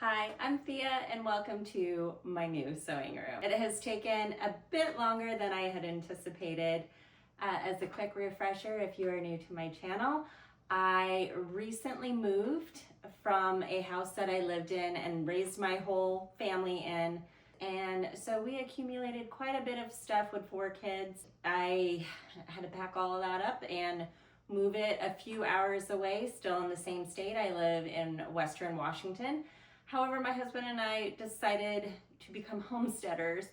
Hi, I'm Thea and welcome to my new sewing room. It has taken a bit longer than I had anticipated. As a quick refresher, if you are new to my channel, I recently moved from a house that I lived in and raised my whole family in. And so we accumulated quite a bit of stuff with 4 kids. I had to pack all of that up and move it a few hours away, still in the same state. I live in Western Washington. However, my husband and I decided to become homesteaders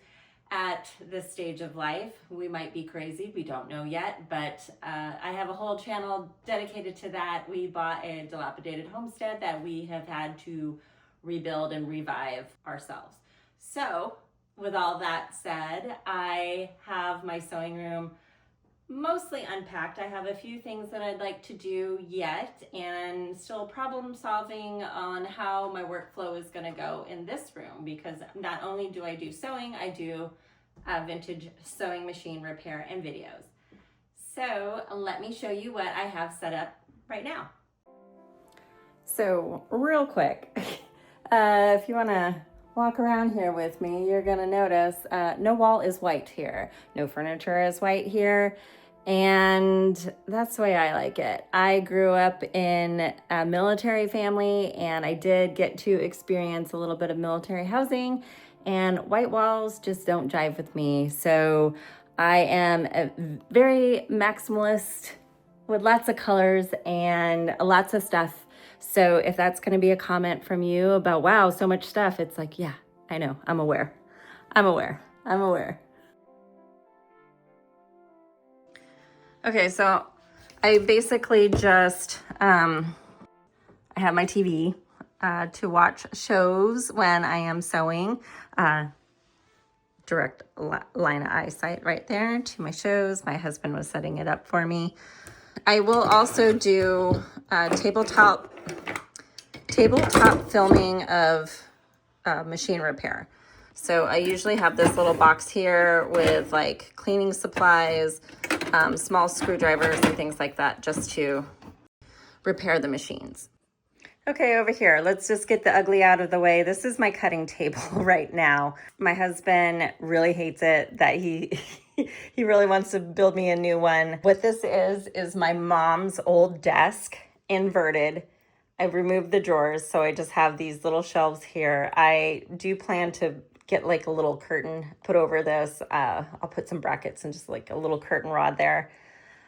at this stage of life. We might be crazy, we don't know yet, but I have a whole channel dedicated to that. We bought a dilapidated homestead that we have had to rebuild and revive ourselves. So, with all that said, I have my sewing room mostly unpacked. I have a few things that I'd like to do yet and still problem solving on how my workflow is going to go in this room, because not only do I do sewing, I do vintage sewing machine repair and videos. So let me show you what I have set up right now. So real quick, if you want to walk around here with me, you're going to notice no wall is white here. No furniture is white here. And that's the way I like it. I grew up in a military family and I did get to experience a little bit of military housing, and white walls just don't jive with me. So I am a very maximalist with lots of colors and lots of stuff. So if that's going to be a comment from you about, wow, so much stuff, it's like, yeah, I know, I'm aware. Okay, so I basically just, I have my TV to watch shows when I am sewing. Direct line of eyesight right there to my shows. My husband was setting it up for me. I will also do tabletop filming of machine repair. So I usually have this little box here with like cleaning supplies, small screwdrivers and things like that, just to repair the machines. Okay, over here, let's just get the ugly out of the way. This is my cutting table right now. My husband really hates it, that he he really wants to build me a new one. What this is my mom's old desk, inverted. I removed the drawers, so I just have these little shelves here. I do plan to get like a little curtain put over this. I'll put some brackets and just like a little curtain rod there.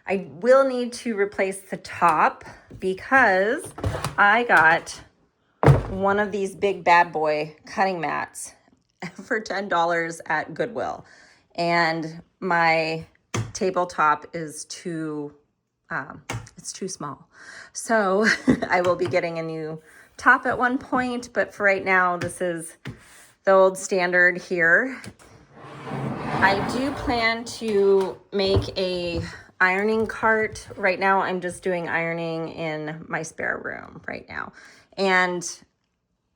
I will need to replace the top because I got one of these big bad boy cutting mats for $10 at Goodwill. And my tabletop is it's too small. So I will be getting a new top at one point, but for right now, this is the old standard here. I do plan to make a ironing cart. Right now, I'm just doing ironing in my spare room right now. And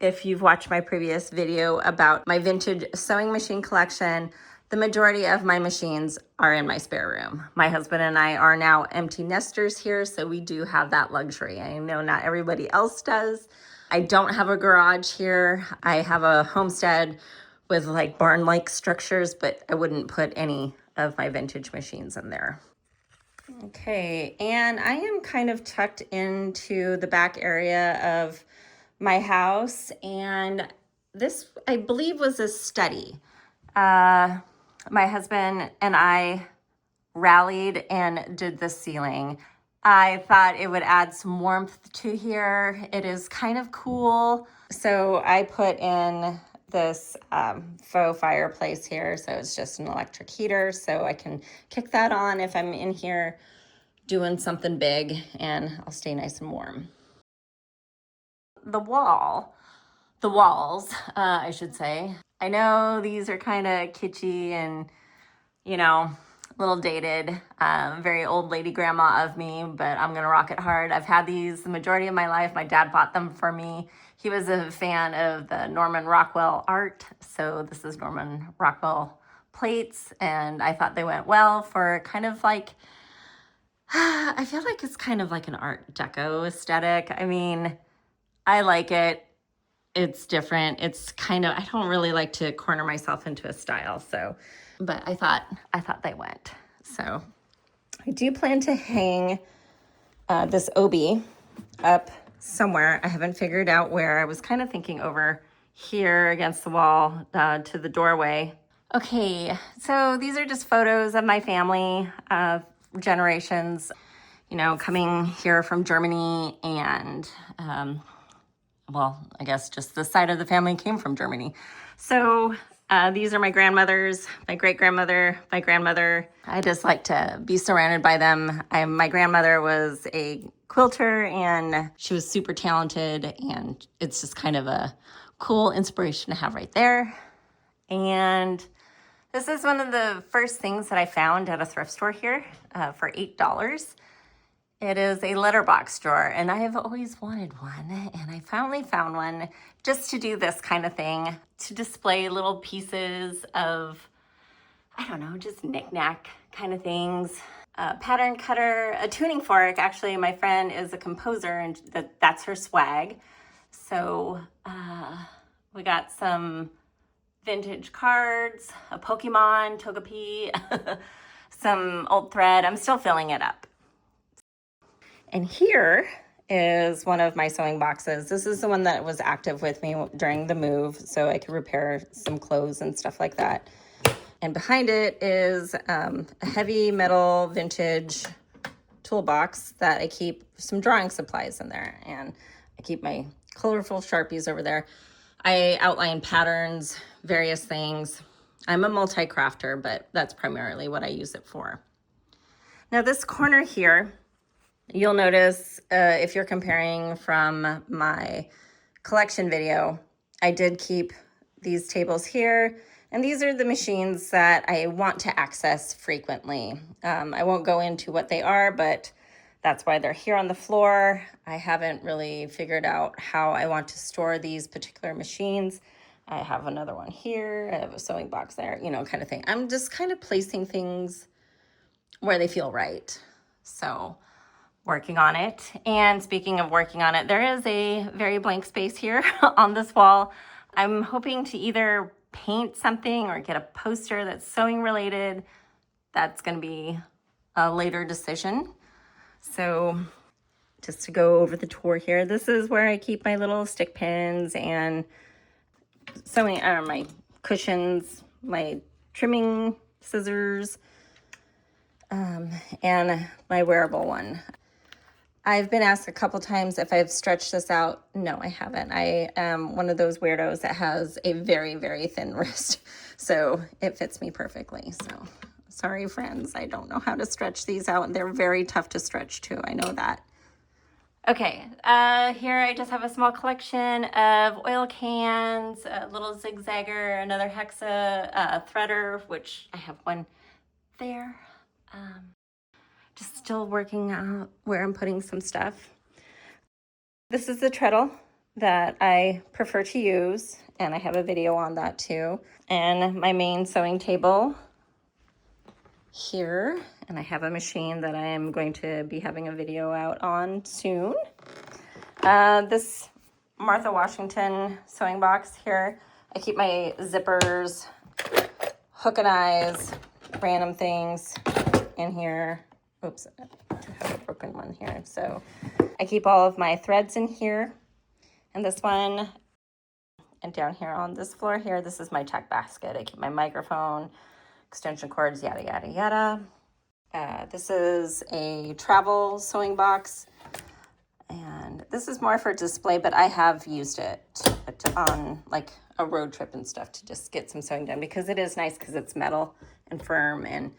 if you've watched my previous video about my vintage sewing machine collection, the majority of my machines are in my spare room. My husband and I are now empty nesters here, so we do have that luxury. I know not everybody else does. I don't have a garage here. I have a homestead with like barn-like structures, but I wouldn't put any of my vintage machines in there. Okay, and I am kind of tucked into the back area of my house, and this, I believe, was a study. My husband and I rallied and did the ceiling. I thought it would add some warmth to here. It is kind of cool. So I put in this faux fireplace here. So it's just an electric heater. So I can kick that on if I'm in here doing something big, and I'll stay nice and warm. The walls, I should say. I know these are kind of kitschy and, you know, a little dated, very old lady grandma of me, but I'm gonna rock it hard. I've had these the majority of my life. My dad bought them for me. He was a fan of the Norman Rockwell art, so this is Norman Rockwell plates, and I thought they went well for kind of like, I feel like it's kind of like an Art Deco aesthetic. I mean, I like it. it's different. It's kind of, I don't really like to corner myself into a style. So, but I thought they went. So I do plan to hang this obi up somewhere. I haven't figured out where. I was kind of thinking over here against the wall to the doorway. Okay, so these are just photos of my family, generations, you know, coming here from Germany, and well, I guess just this side of the family came from Germany. So these are my grandmothers, my great-grandmother, my grandmother. I just like to be surrounded by them. My grandmother was a quilter, and she was super talented, and it's just kind of a cool inspiration to have right there. And this is one of the first things that I found at a thrift store here for $8. It is a letterbox drawer, and I have always wanted one, and I finally found one just to do this kind of thing, to display little pieces of, I don't know, just knick-knack kind of things. A pattern cutter, a tuning fork. Actually, my friend is a composer, and that's her swag. So we got some vintage cards, a Pokemon, Togepi, some old thread. I'm still filling it up. And here is one of my sewing boxes. This is the one that was active with me during the move, so I could repair some clothes and stuff like that. And behind it is a heavy metal vintage toolbox that I keep some drawing supplies in there. And I keep my colorful Sharpies over there. I outline patterns, various things. I'm a multi-crafter, but that's primarily what I use it for. Now this corner here, you'll notice if you're comparing from my collection video, I did keep these tables here, and these are the machines that I want to access frequently. I won't go into what they are, but that's why they're here on the floor. I haven't really figured out how I want to store these particular machines. I have another one here, I have a sewing box there, you know, kind of thing. I'm just kind of placing things where they feel right. So working on it. And speaking of working on it, there is a very blank space here on this wall. I'm hoping to either paint something or get a poster that's sewing related. That's going to be a later decision. So just to go over the tour here, this is where I keep my little stick pins and sewing, my cushions, my trimming scissors, and my wearable one. I've been asked a couple times if I've stretched this out. No, I haven't. I am one of those weirdos that has a very, very thin wrist, so it fits me perfectly. So sorry, friends, I don't know how to stretch these out. They're very tough to stretch too, I know that. Okay, here I just have a small collection of oil cans, a little zigzagger, another hexa threader, which I have one there. Just still working out where I'm putting some stuff. This is the treadle that I prefer to use, and I have a video on that too. And my main sewing table here, and I have a machine that I am going to be having a video out on soon. This Martha Washington sewing box here, I keep my zippers, hook and eyes, random things in here. Oops, I have a broken one here. So I keep all of my threads in here, and this one, and down here on this floor here, this is my tech basket. I keep my microphone, extension cords, yada, yada, yada. This is a travel sewing box, and this is more for display, but I have used it on like a road trip and stuff to just get some sewing done, because it is nice because it's metal and firm, and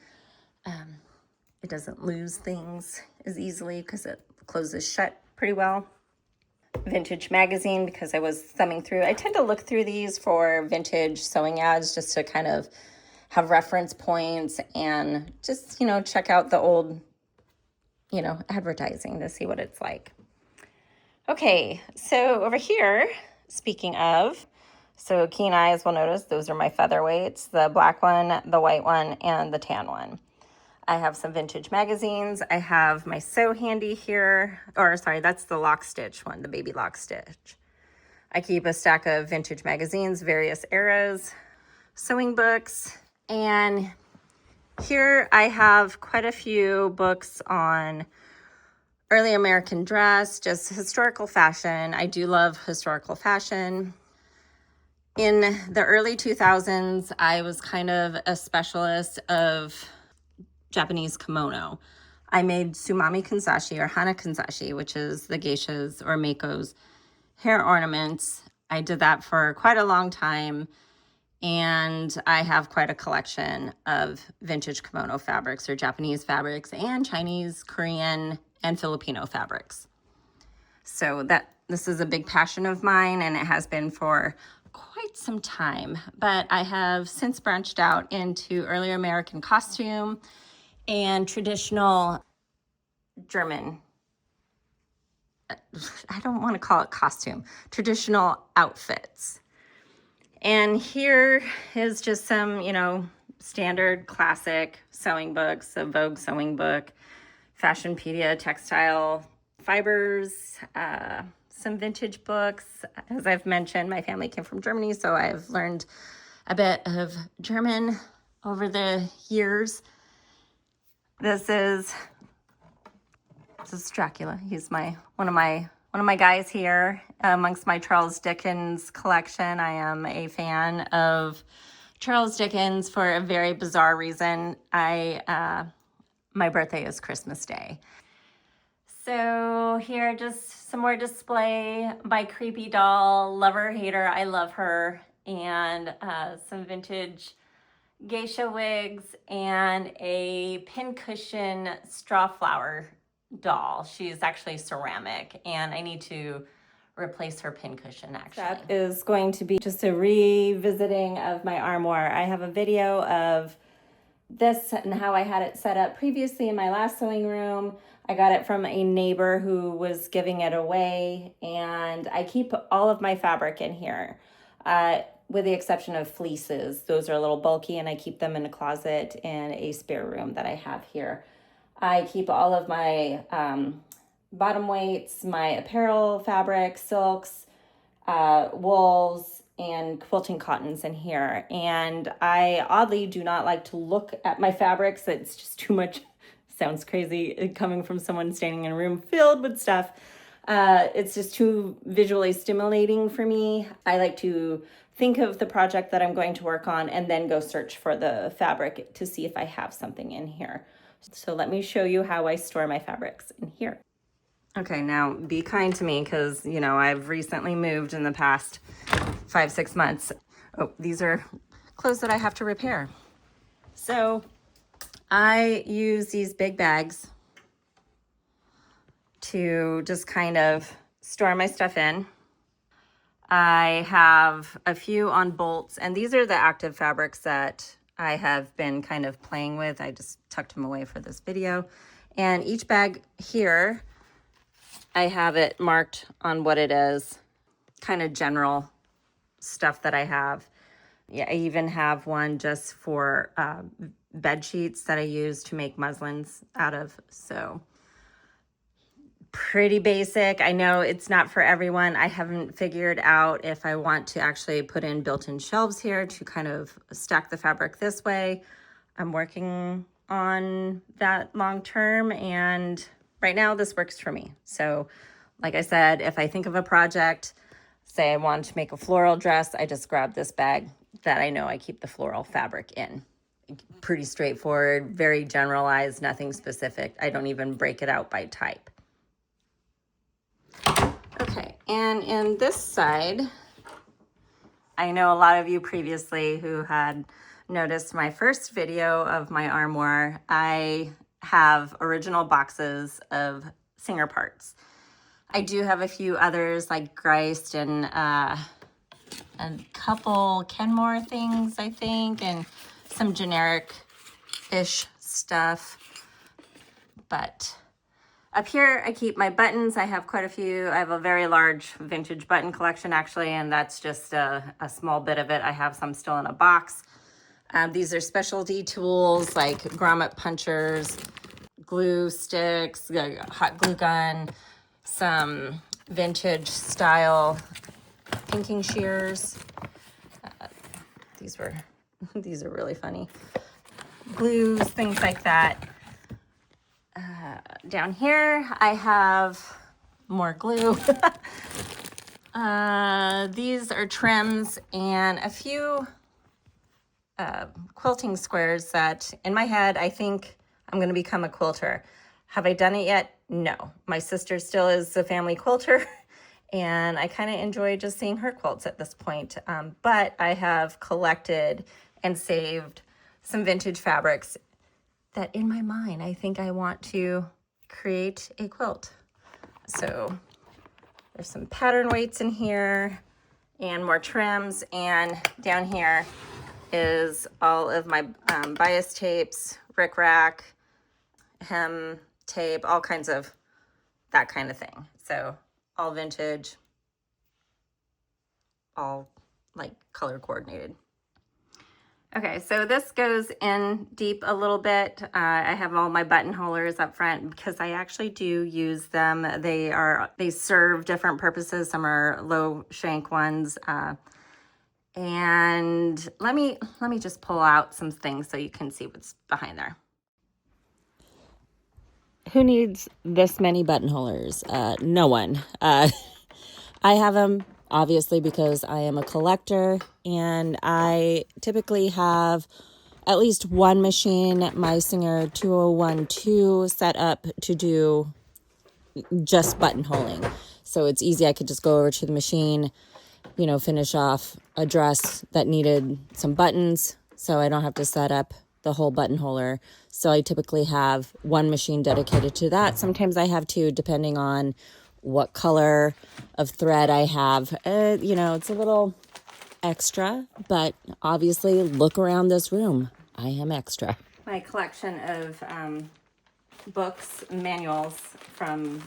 it doesn't lose things as easily because it closes shut pretty well. Vintage magazine, because I was thumbing through. I tend to look through these for vintage sewing ads just to kind of have reference points and just, you know, check out the old, you know, advertising to see what it's like. Okay, so over here, speaking of, so keen eyes will notice those are my featherweights, the black one, the white one, and the tan one. I have some vintage magazines. I have my Sew Handy here, or sorry, that's the lock stitch one, the baby lock stitch. I keep a stack of vintage magazines, various eras, sewing books, and here I have quite a few books on early American dress, just historical fashion. I do love historical fashion. In the early 2000s, I was kind of a specialist of Japanese kimono. I made tsumami kanzashi or hana kanzashi, which is the geishas or maiko's hair ornaments. I did that for quite a long time, and I have quite a collection of vintage kimono fabrics or Japanese fabrics and Chinese, Korean, and Filipino fabrics. So this is a big passion of mine, and it has been for quite some time, but I have since branched out into early American costume and traditional German, I don't want to call it costume, traditional outfits. And here is just some, standard classic sewing books, a Vogue sewing book, Fashionpedia textile fibers, some vintage books. As I've mentioned, my family came from Germany, so I've learned a bit of German over the years. This is Dracula. He's one of my guys here amongst my Charles Dickens collection. I am a fan of Charles Dickens for a very bizarre reason. My birthday is Christmas Day. So here, just some more display. My creepy doll, lover, hater, I love her. And some vintage geisha wigs and a pincushion straw flower doll. She's actually ceramic, and I need to replace her pincushion actually. That is going to be just a revisiting of my armoire. I have a video of this and how I had it set up previously in my last sewing room. I got it from a neighbor who was giving it away, and I keep all of my fabric in here, with the exception of fleeces. Those are a little bulky, and I keep them in a closet in a spare room that I have here. I keep all of my bottom weights, my apparel fabrics, silks, wools, and quilting cottons in here. And I oddly do not like to look at my fabrics. It's just too much. Sounds crazy coming from someone standing in a room filled with stuff. It's just too visually stimulating for me. I like to think of the project that I'm going to work on and then go search for the fabric to see if I have something in here. So let me show you how I store my fabrics in here. Okay, now be kind to me because, I've recently moved in the past 5-6 months. Oh, these are clothes that I have to repair. So I use these big bags to just kind of store my stuff in. I have a few on bolts, and these are the active fabrics that I have been kind of playing with. I just tucked them away for this video. And each bag here, I have it marked on what it is, kind of general stuff that I have. Yeah, I even have one just for bed sheets that I use to make muslins out of. So pretty basic. I know it's not for everyone. I haven't figured out if I want to actually put in built-in shelves here to kind of stack the fabric this way. I'm working on that long term, and right now this works for me. So like I said, if I think of a project, say I want to make a floral dress, I just grab this bag that I know I keep the floral fabric in. Pretty straightforward, very generalized, nothing specific. I don't even break it out by type. Okay, and in this side, I know a lot of you previously who had noticed my first video of my armoire, I have original boxes of Singer parts. I do have a few others like Greist and a couple Kenmore things, I think, and some generic-ish stuff. But up here, I keep my buttons. I have quite a few. I have a very large vintage button collection, actually, and that's just a small bit of it. I have some still in a box. These are specialty tools like grommet punchers, glue sticks, hot glue gun, some vintage style pinking shears. These are really funny. Glues, things like that. Down here, I have more glue. These are trims and a few quilting squares that in my head, I think I'm going to become a quilter. Have I done it yet? No. My sister still is the family quilter and I kind of enjoy just seeing her quilts at this point. But I have collected and saved some vintage fabrics that in my mind, I think I want to create a quilt. So there's some pattern weights in here and more trims, and down here is all of my bias tapes, rickrack, hem tape, all kinds of that kind of thing. So all vintage, all like color coordinated. Okay, so this goes in deep a little bit. I have all my buttonholers up front because I actually do use them. They serve different purposes. Some are low shank ones. And let me just pull out some things so you can see what's behind there. Who needs this many buttonholers? No one. I have them obviously because I am a collector, and I typically have at least one machine, my Singer 2012, set up to do just buttonholing. So it's easy. I could just go over to the machine, you know, finish off a dress that needed some buttons, so I don't have to set up the whole buttonholer. So I typically have one machine dedicated to that. Sometimes I have two, depending on what color of thread I have. You know, it's a little extra, but obviously look around this room. I am extra. My collection of books, manuals from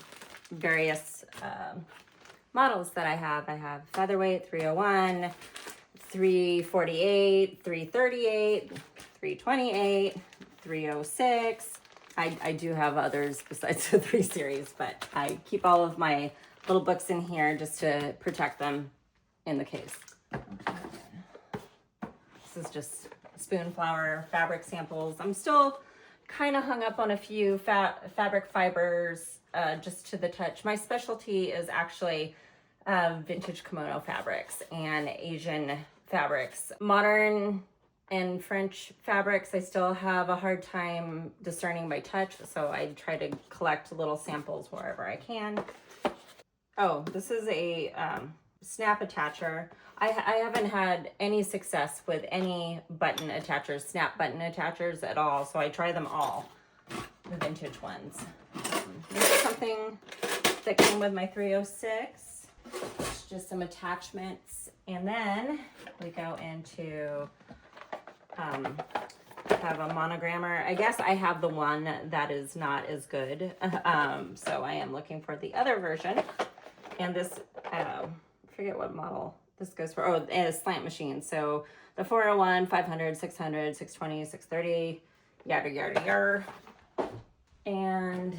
various models that I have. I have Featherweight, 301, 348, 338, 328, 306. I do have others besides the 3 series, but I keep all of my little books in here just to protect them in the case. This is just spoonflower fabric samples. I'm still kind of hung up on a few fabric fibers just to the touch. My specialty is actually vintage kimono fabrics and Asian fabrics. Modern and French fabrics, I still have a hard time discerning by touch, so I try to collect little samples wherever I can. Oh, this is a snap attacher. I haven't had any success with any button attachers, snap button attachers at all, so I try them all, the vintage ones. This is something that came with my 306. It's just some attachments, and then we go into have a monogrammer. I guess I have the one that is not as good, so I am looking for the other version. And this, I forget what model this goes for. Oh, and a slant machine. So the 401, 500, 600, 620, 630, yada, yada, yada. And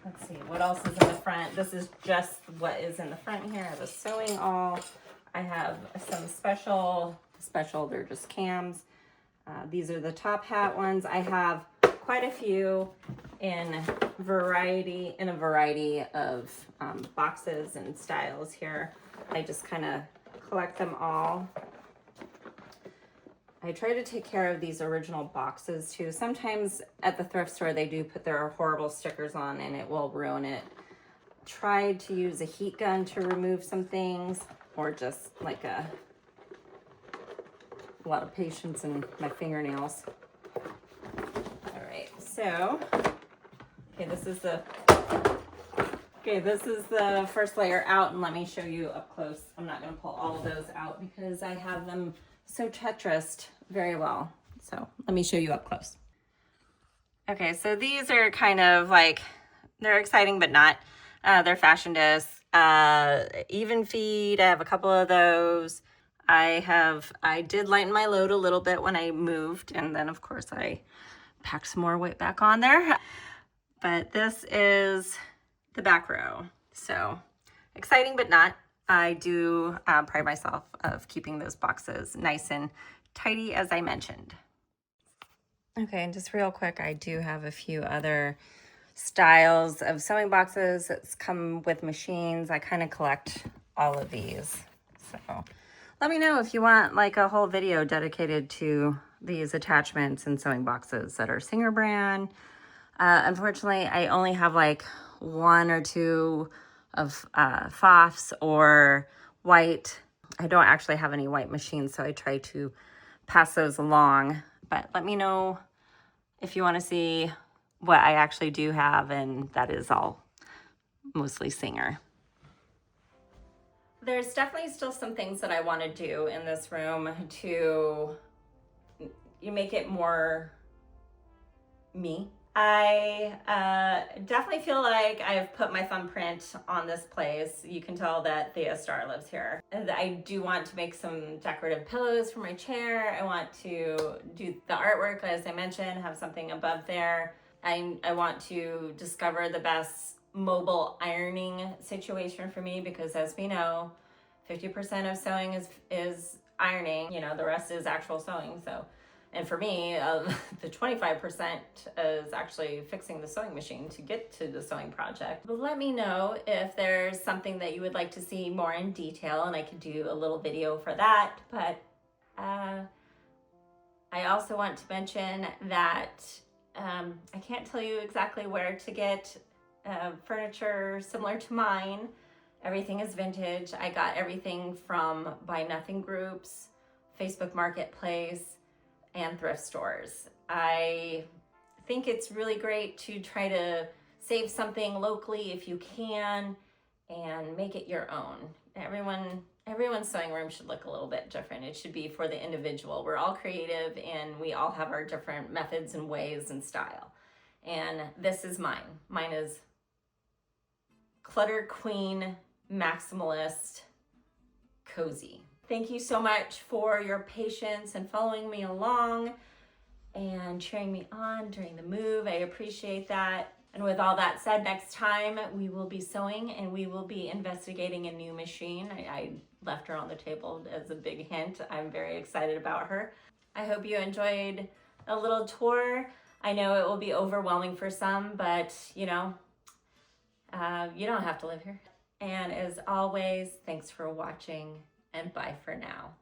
let's see, what else is in the front? This is just what is in the front here. I have a sewing awl. I have some special, they're just cams. These are the top hat ones. I have quite a few in a variety of boxes and styles here. I just kind of collect them all. I try to take care of these original boxes too. Sometimes at the thrift store they do put their horrible stickers on and it will ruin it. Tried to use a heat gun to remove some things, or just like a lot of patience in my fingernails. All right, so this is the first layer out, and let me show you up close. I'm not going to pull all of those out because I have them so Tetrised very well. So let me show you up close. Okay, so these are kind of like, they're exciting but not. They're fashion discs. Even feed, I have a couple of those. I did lighten my load a little bit when I moved, and then of course I packed some more weight back on there. But this is the back row. So exciting but not. I do pride myself of keeping those boxes nice and tidy, as I mentioned. Okay, and just real quick, I do have a few other styles of sewing boxes that's come with machines. I kind of collect all of these. So let me know if you want like a whole video dedicated to these attachments and sewing boxes that are Singer brand. Unfortunately, I only have like one or two of Pfaff's or white. I don't actually have any white machines, so I try to pass those along. But let me know if you want to see what I actually do have, and that is all mostly Singer. There's definitely still some things that I want to do in this room to make it more me. I definitely feel like I've put my thumbprint on this place. You can tell that Thea Star lives here. And I do want to make some decorative pillows for my chair. I want to do the artwork, as I mentioned, have something above there. I want to discover the best mobile ironing situation for me, because as we know, 50% of sewing is ironing, you know, the rest is actual sewing. So, and for me, the 25% is actually fixing the sewing machine to get to the sewing project. But let me know if there's something that you would like to see more in detail, and I could do a little video for that. But I also want to mention that I can't tell you exactly where to get furniture similar to mine. Everything is vintage. I got everything from Buy Nothing groups, Facebook Marketplace, and thrift stores. I think it's really great to try to save something locally if you can and make it your own. Everyone's sewing room should look a little bit different. It should be for the individual. We're all creative and we all have our different methods and ways and style. And this is mine. Mine is clutter queen, maximalist, cozy. Thank you so much for your patience and following me along and cheering me on during the move. I appreciate that. And with all that said, next time we will be sewing and we will be investigating a new machine. I left her on the table as a big hint. I'm very excited about her. I hope you enjoyed a little tour. I know it will be overwhelming for some, but you know, you don't have to live here. And as always, thanks for watching, and bye for now.